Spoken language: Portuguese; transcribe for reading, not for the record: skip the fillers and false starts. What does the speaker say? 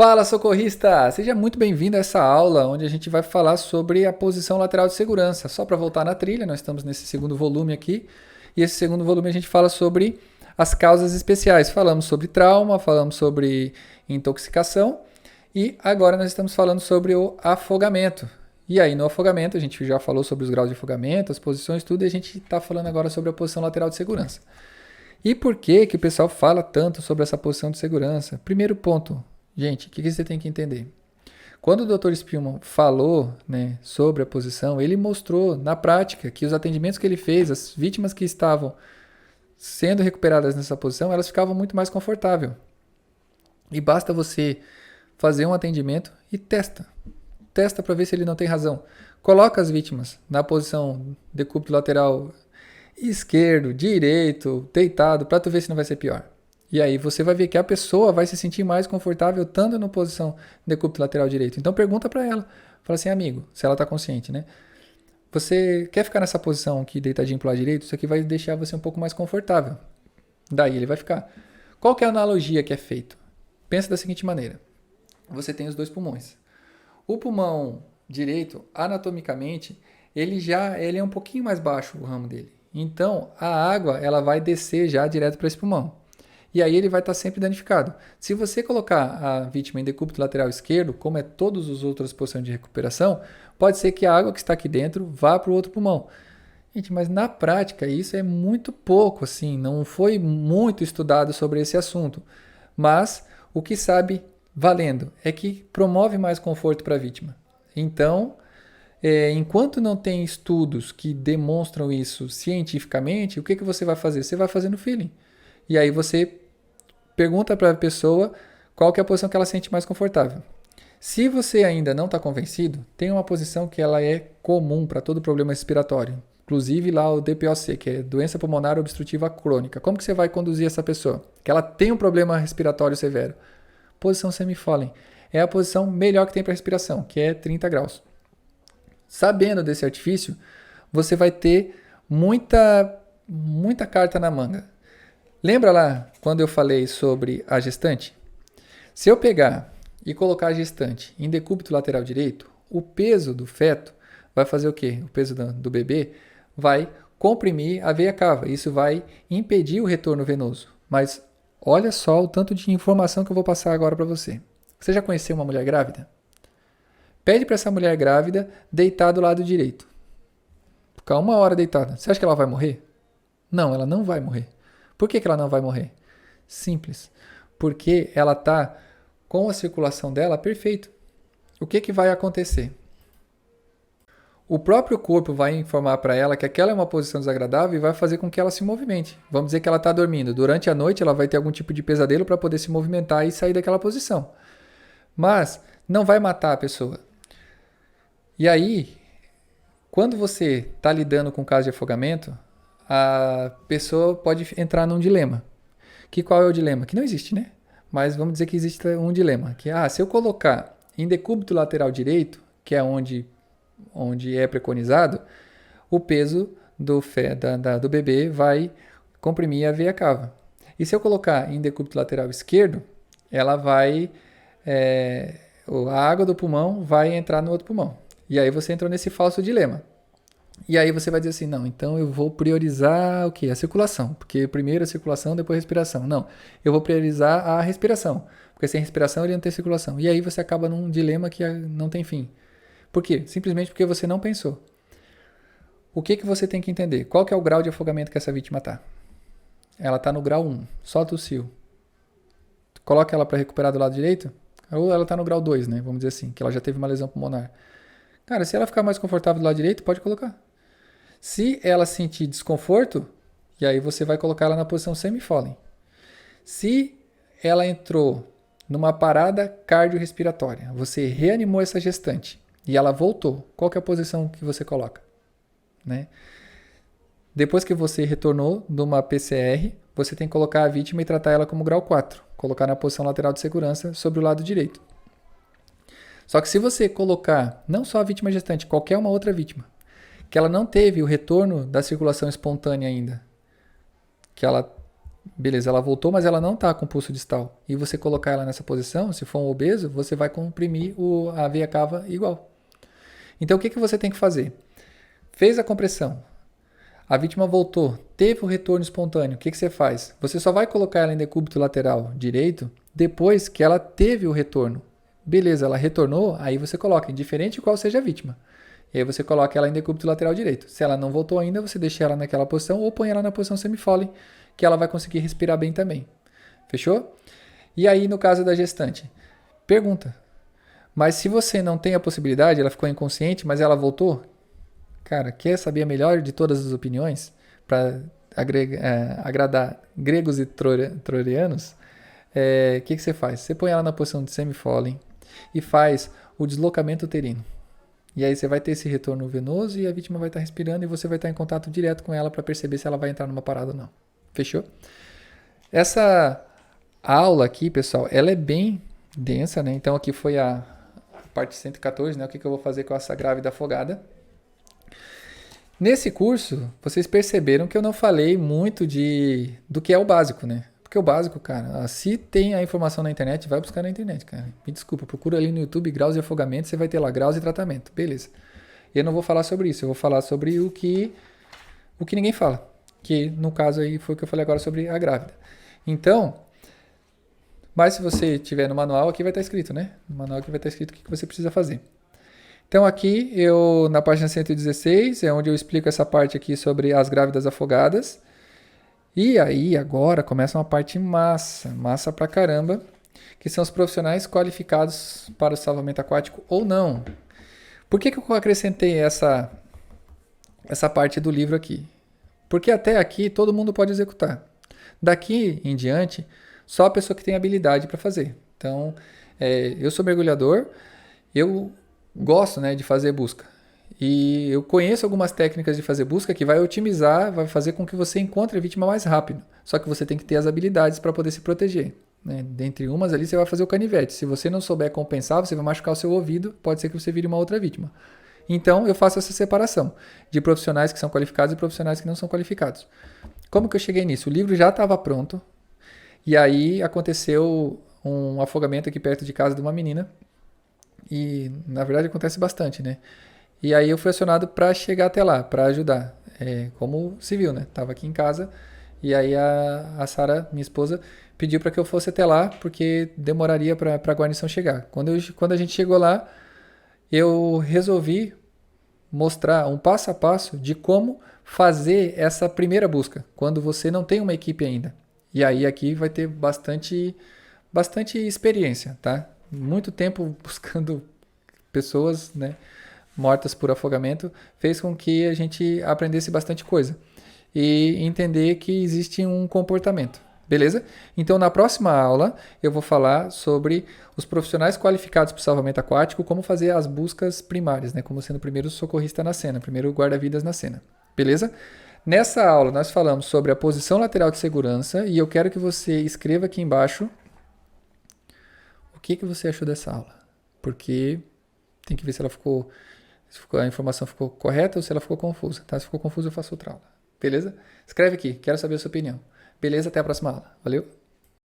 Fala, socorrista! Seja muito bem-vindo a essa aula onde a gente vai falar sobre a posição lateral de segurança. Só para voltar na trilha, nós estamos nesse segundo volume aqui, e esse segundo volume a gente fala sobre as causas especiais. Falamos sobre trauma, falamos sobre intoxicação e agora nós estamos falando sobre o afogamento. E aí, no afogamento, a gente já falou sobre os graus de afogamento, as posições, tudo, e a gente está falando agora sobre a posição lateral de segurança. E por que que o pessoal fala tanto sobre essa posição de segurança? Primeiro ponto, gente, o que você tem que entender? Quando o Dr. Spielman falou, né, sobre a posição, ele mostrou na prática que os atendimentos que ele fez, as vítimas que estavam sendo recuperadas nessa posição, elas ficavam muito mais confortáveis. E basta você fazer um atendimento e testa. Testa para ver se ele não tem razão. Coloca as vítimas na posição decúbito lateral esquerdo, direito, deitado, para tu ver se não vai ser pior. E aí você vai ver que a pessoa vai se sentir mais confortável estando na posição decúbito lateral direito. Então pergunta para ela. Fala assim, amigo, se ela está consciente, né? Você quer ficar nessa posição aqui deitadinho pro lado direito? Isso aqui vai deixar você um pouco mais confortável. Daí ele vai ficar. Qual que é a analogia que é feita? Pensa da seguinte maneira. Você tem os dois pulmões. O pulmão direito, anatomicamente, ele é um pouquinho mais baixo, o ramo dele. Então, a água ela vai descer já direto para esse pulmão. E aí ele vai estar sempre danificado. Se você colocar a vítima em decúbito lateral esquerdo, como é todas as outras posições de recuperação, pode ser que a água que está aqui dentro vá para o outro pulmão. Gente, mas na prática isso é muito pouco, assim, não foi muito estudado sobre esse assunto. Mas o que sabe valendo é que promove mais conforto para a vítima. Então, enquanto não tem estudos que demonstram isso cientificamente, o que você vai fazer? Você vai fazer no feeling. E aí você pergunta para a pessoa qual que é a posição que ela sente mais confortável. Se você ainda não está convencido, tem uma posição que ela é comum para todo problema respiratório. Inclusive lá o DPOC, que é doença pulmonar obstrutiva crônica. Como que você vai conduzir essa pessoa? Que ela tem um problema respiratório severo. Posição semi-Foley. É a posição melhor que tem para respiração, que é 30 graus. Sabendo desse artifício, você vai ter muita carta na manga. Lembra lá quando eu falei sobre a gestante? Se eu pegar e colocar a gestante em decúbito lateral direito, o peso do feto vai fazer o quê? O peso do bebê vai comprimir a veia cava. Isso vai impedir o retorno venoso. Mas olha só o tanto de informação que eu vou passar agora para você. Você já conheceu uma mulher grávida? Pede para essa mulher grávida deitar do lado direito. Ficar 1 hora deitada. Você acha que ela vai morrer? Não, ela não vai morrer. Por que ela não vai morrer? Simples. Porque ela está com a circulação dela perfeito. O que vai acontecer? O próprio corpo vai informar para ela que aquela é uma posição desagradável e vai fazer com que ela se movimente. Vamos dizer que ela está dormindo. Durante a noite ela vai ter algum tipo de pesadelo para poder se movimentar e sair daquela posição. Mas não vai matar a pessoa. E aí, quando você está lidando com caso de afogamento, a pessoa pode entrar num dilema. Qual é o dilema? Que não existe, né? Mas vamos dizer que existe um dilema. Que, se eu colocar em decúbito lateral direito, que é onde é preconizado, o peso do bebê vai comprimir a veia cava. E se eu colocar em decúbito lateral esquerdo, ela vai... a água do pulmão vai entrar no outro pulmão. E aí você entrou nesse falso dilema. E aí você vai dizer assim, não, então eu vou priorizar o quê? A circulação. Porque primeiro a circulação, depois a respiração. Não, eu vou priorizar a respiração. Porque sem respiração ele não tem circulação. E aí você acaba num dilema que não tem fim. Por quê? Simplesmente porque você não pensou. O que você tem que entender? Qual que é o grau de afogamento que essa vítima está? Ela está no grau 1, só tossiu. Coloca ela para recuperar do lado direito? Ou ela está no grau 2, né? Vamos dizer assim, que ela já teve uma lesão pulmonar. Cara, se ela ficar mais confortável do lado direito, pode colocar. Se ela sentir desconforto, e aí você vai colocar ela na posição semi-Foley. Se ela entrou numa parada cardiorrespiratória, você reanimou essa gestante e ela voltou, qual que é a posição que você coloca? Né? Depois que você retornou de uma PCR, você tem que colocar a vítima e tratar ela como grau 4, colocar na posição lateral de segurança sobre o lado direito. Só que se você colocar não só a vítima gestante, qualquer uma outra vítima, que ela não teve o retorno da circulação espontânea ainda, que ela Beleza, ela voltou, mas ela não está com pulso distal. E você colocar ela nessa posição, se for um obeso, você vai comprimir a veia cava igual. Então o que você tem que fazer? Fez a compressão, a vítima voltou, teve o retorno espontâneo, o que você faz? Você só vai colocar ela em decúbito lateral direito depois que ela teve o retorno. Beleza, ela retornou, aí você coloca, indiferente de qual seja a vítima. E aí você coloca ela em decúbito lateral direito. Se ela não voltou ainda, você deixa ela naquela posição ou põe ela na posição semi-Foley, que ela vai conseguir respirar bem também. Fechou? E aí, no caso da gestante, pergunta. Mas se você não tem a possibilidade, ela ficou inconsciente, mas ela voltou, cara, quer saber a melhor de todas as opiniões para agradar gregos e troianos? O que você faz? Você põe ela na posição de semi-Foley e faz o deslocamento uterino. E aí você vai ter esse retorno venoso e a vítima vai estar respirando e você vai estar em contato direto com ela para perceber se ela vai entrar numa parada ou não. Fechou? Essa aula aqui, pessoal, ela é bem densa, né? Então aqui foi a parte 114, né? O que eu vou fazer com essa grávida afogada. Nesse curso, vocês perceberam que eu não falei muito do que é o básico, né? Porque o básico, cara, se tem a informação na internet, vai buscar na internet, cara. Me desculpa, procura ali no YouTube graus de afogamento, você vai ter lá graus de tratamento, beleza. Eu não vou falar sobre isso, eu vou falar sobre o que ninguém fala. Que no caso aí foi o que eu falei agora sobre a grávida. Então, mas se você tiver no manual, aqui vai estar escrito, né? No manual aqui vai estar escrito o que você precisa fazer. Então aqui, na página 116, é onde eu explico essa parte aqui sobre as grávidas afogadas. E aí, agora, começa uma parte massa pra caramba, que são os profissionais qualificados para o salvamento aquático ou não. Por que eu acrescentei essa parte do livro aqui? Porque até aqui todo mundo pode executar. Daqui em diante, só a pessoa que tem habilidade para fazer. Então, eu sou mergulhador, eu gosto, né, de fazer busca. E eu conheço algumas técnicas de fazer busca que vai otimizar, vai fazer com que você encontre a vítima mais rápido. Só que você tem que ter as habilidades para poder se proteger. Né? Dentre umas ali você vai fazer o canivete. Se você não souber compensar, você vai machucar o seu ouvido, pode ser que você vire uma outra vítima. Então eu faço essa separação de profissionais que são qualificados e profissionais que não são qualificados. Como que eu cheguei nisso? O livro já estava pronto e aí aconteceu um afogamento aqui perto de casa de uma menina e na verdade acontece bastante, né? E aí eu fui acionado para chegar até lá, para ajudar, como civil, né? Tava aqui em casa e aí a Sara, minha esposa, pediu para que eu fosse até lá porque demoraria para a guarnição chegar. Quando a gente chegou lá, eu resolvi mostrar um passo a passo de como fazer essa primeira busca, quando você não tem uma equipe ainda. E aí aqui vai ter bastante experiência, tá? Muito tempo buscando pessoas, né, mortas por afogamento, fez com que a gente aprendesse bastante coisa e entender que existe um comportamento. Beleza? Então, na próxima aula, eu vou falar sobre os profissionais qualificados para o salvamento aquático, como fazer as buscas primárias, né? Como sendo o primeiro socorrista na cena, primeiro guarda-vidas na cena. Beleza? Nessa aula, nós falamos sobre a posição lateral de segurança e eu quero que você escreva aqui embaixo o que você achou dessa aula. Porque tem que ver se a informação ficou correta ou se ela ficou confusa. Tá? Se ficou confusa, eu faço outra aula. Beleza? Escreve aqui, quero saber a sua opinião. Beleza? Até a próxima aula. Valeu?